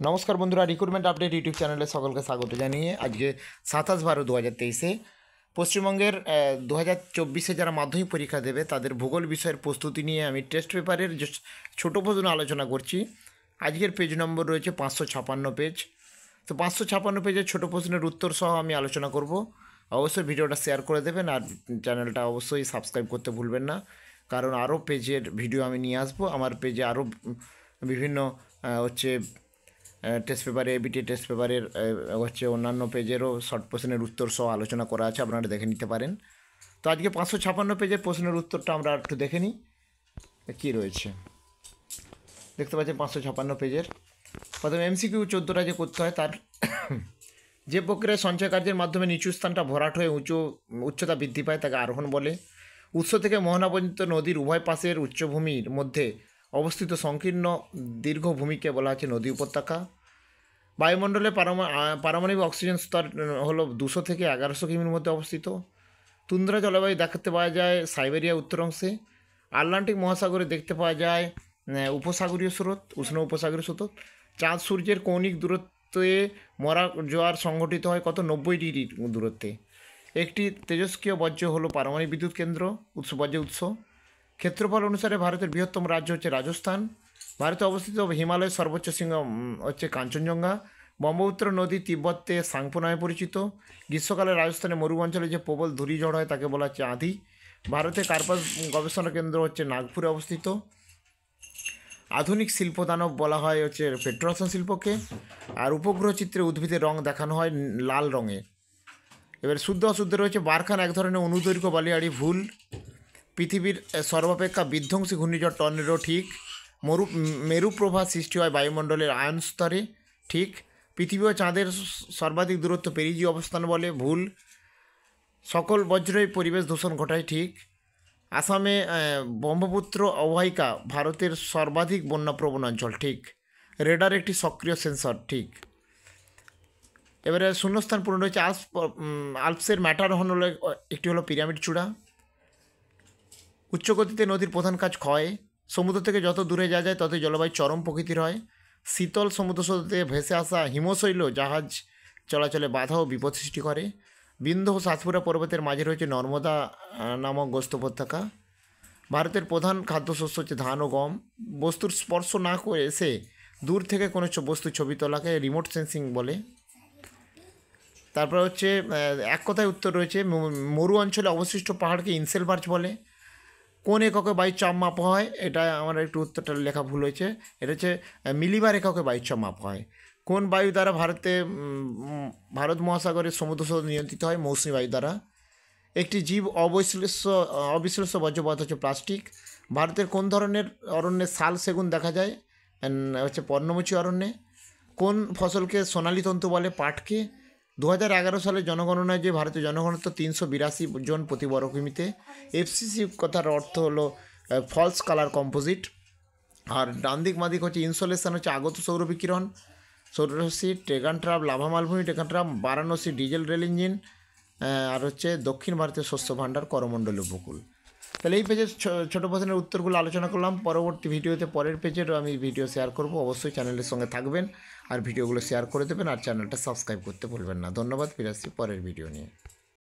নমস্কার বন্ধুরা, recruitment update YouTube চ্যানেলে সকলকে স্বাগত জানিয়ে আজকে 27/12/2023 পশ্চিমবঙ্গের 2024 যারা মাধ্যমিক পরীক্ষা দেবে তাদের ভূগোল বিষয়ের প্রস্তুতি নিয়ে আমি টেস্ট পেপারের যে ছোটো প্রশ্ন আলোচনা করছি। আজকের পেজ নম্বর রয়েছে 556 পেজ। তো 556 পেজের ছোটো প্রশ্নের উত্তর সহ আমি আলোচনা করব। অবশ্যই ভিডিওটা শেয়ার করে দেবেন আর চ্যানেলটা অবশ্যই সাবস্ক্রাইব করতে ভুলবেন না, কারণ আরও পেজের ভিডিও আমি নিয়ে আসবো। আমার পেজে আরও বিভিন্ন টেস্ট পেপারে এবিটি টেস্ট পেপারের অন্যান্য পেজেরও শর্ট প্রশ্নের উত্তর সহ আলোচনা করা আছে, আপনারা দেখে নিতে পারেন। তো আজকে 556 পেজের প্রশ্নের উত্তরটা আমরা একটু দেখে নিই কী রয়েছে। দেখতে পাচ্ছেন 556 পেজের প্রথমে এমসিকিউ 14টা যে করতে হয় তার যে প্রক্রিয়ায় সঞ্চয় কার্যের মাধ্যমে নিচু স্থানটা ভরাট হয়ে উচ্চতা বৃদ্ধি পায় তাকে আরোহণ বলে। উৎস থেকে মোহনা পর্যন্ত নদীর উভয় পাশের উচ্চভূমির মধ্যে অবস্থিত সংকীর্ণ দীর্ঘ ভূমিকে বলা হচ্ছে নদী উপত্যকা। বায়ুমণ্ডলে পারমাণবিক অক্সিজেন স্তর হলো 200 থেকে 1100 কিমির মধ্যে অবস্থিত। তুন্দ্রা জলবায়ু দেখতে পাওয়া যায় সাইবেরিয়া উত্তর অংশে। আটলান্টিক মহাসাগরে দেখতে পাওয়া যায় উপসাগরীয় স্রোত, উষ্ণ উপসাগরীয় স্রোত। চাঁদ সূর্যের কৌণিক দূরত্বে মরা জোয়ার সংঘটিত হয় কত 90 ডিগ্রি দূরত্বে। একটি তেজস্ক্রিয় বর্জ্য হলো পারমাণবিক বিদ্যুৎ কেন্দ্র বর্জ্য উৎস। ক্ষেত্রফল অনুসারে ভারতের বৃহত্তম রাজ্য হচ্ছে রাজস্থান। ভারতে অবস্থিত হিমালয়ের সর্বোচ্চ শৃঙ্গ হচ্ছে কাঞ্চনজঙ্ঘা। ব্রহ্মপুত্র নদী তিব্বতে সাংপো নামে পরিচিত। গ্রীষ্মকালে রাজস্থানে মরু অঞ্চলে যে প্রবল ধূলিঝড় হয় তাকে বলা হচ্ছে আঁধি। ভারতে কার্পাস গবেষণা কেন্দ্র হচ্ছে নাগপুরে অবস্থিত। আধুনিক শিল্পদানব বলা হয় হচ্ছে পেট্রোরসায়ন শিল্পকে। আর উপগ্রহ চিত্রে উদ্ভিদের রং দেখানো হয় লাল রঙে। এবার শুদ্ধ অশুদ্ধ রয়েছে। বারখান এক ধরনের অনুদৈর্ঘ্য বালিয়াড়ি, ভুল। পৃথিবীর সর্বাপেক্ষা বিধ্বংসী ঘূর্ণিঝড় টর্নেডো, ঠিক। মেরুপ্রভা সৃষ্টি হয় বায়ুমণ্ডলের আয়ন স্তরে, ঠিক। পৃথিবী ও চাঁদের সর্বাধিক দূরত্ব পেরিজীয় অবস্থান বলে, ভুল। সকল বজ্রই পরিবেশ দূষণ ঘটায়, ঠিক। আসামে ব্রহ্মপুত্র অববাহিকা ভারতের সর্বাধিক বন্যাপ্রবণ অঞ্চল, ঠিক। রেডার একটি সক্রিয় সেন্সর, ঠিক। এবারে শূন্যস্থান পূরণ রয়েছে। আল্পসের ম্যাটারহর্ন হলো একটি হলো পিরামিড চূড়া। উচ্চগতিতে নদীর প্রধান কাজ ক্ষয়। সমুদ্র থেকে যত দূরে যাওয়া যায় ততই জলবায়ু চরম প্রকৃতির হয়। শীতল সমুদ্রস্রোত থেকে ভেসে আসা হিমশৈল জাহাজ চলাচলে বাধা ও বিপদ সৃষ্টি করে। বিন্ধ্য ও সাতপুরা পর্বতের মাঝে রয়েছে নর্মদা নামক গোস্ত উপত্যকা। ভারতের প্রধান খাদ্যশস্য হচ্ছে ধান ও গম। বস্তুর স্পর্শ না করে এসে দূর থেকে কোনো বস্তুর ছবি তোলাকে রিমোট সেন্সিং বলে। তারপর হচ্ছে এক কথায় উত্তর রয়েছে মরু অঞ্চলে অবশিষ্ট পাহাড়কে ইনসেলবার্জ বলে। কোন এককে বায়ুর চাপ মাপা হয়, এটা আমার একটু উত্তরটা লেখা ভুল হয়েছে। এটা হচ্ছে মিলিবার এককে বায়ুর চাপ মাপা হয়। কোন বায়ু দ্বারা ভারত মহাসাগরের সমুদ্র স্রোত নিয়ন্ত্রিত হয়, মৌসুমী বায়ু দ্বারা। একটি জীব অবিশ্লেষ্য বর্জ্য পদার্থ হচ্ছে প্লাস্টিক। ভারতের কোন ধরনের অরণ্যে শাল সেগুন দেখা যায়, হচ্ছে পর্ণমোচী অরণ্যে। কোন ফসলকে সোনালী তন্তু বলে, পাটকে। 2011 সালে জনগণনায় যে ভারতের জনঘনত্ব 382 জন প্রতি বর্গকিমিতে। এফসিসি কথার অর্থ হলো ফলস কালার কম্পোজিট। আর ডান দিক মাদিক হচ্ছে ইনসোলেশন হচ্ছে আগত সৌরবিকিরণ, সৌররশ্মি, ট্রেগান ট্রাপ, লাভা মালভূমি, ট্রেগান trap, Varanasi diesel rail engine, আর হচ্ছে দক্ষিণ ভারতের শস্য ভাণ্ডার করমণ্ডল উপকূল। তাহলে এই পেজের ছোটো প্রশ্নের উত্তরগুলো আলোচনা করলাম। পরবর্তী ভিডিওতে পরের পেজেরও আমি ভিডিও শেয়ার করব। অবশ্যই চ্যানেলের সঙ্গে থাকবেন আর ভিডিওগুলো শেয়ার করে দেবেন আর চ্যানেলটা সাবস্ক্রাইব করতে ভুলবেন না। ধন্যবাদ। ফিরে আসছি পরের ভিডিও নিয়ে।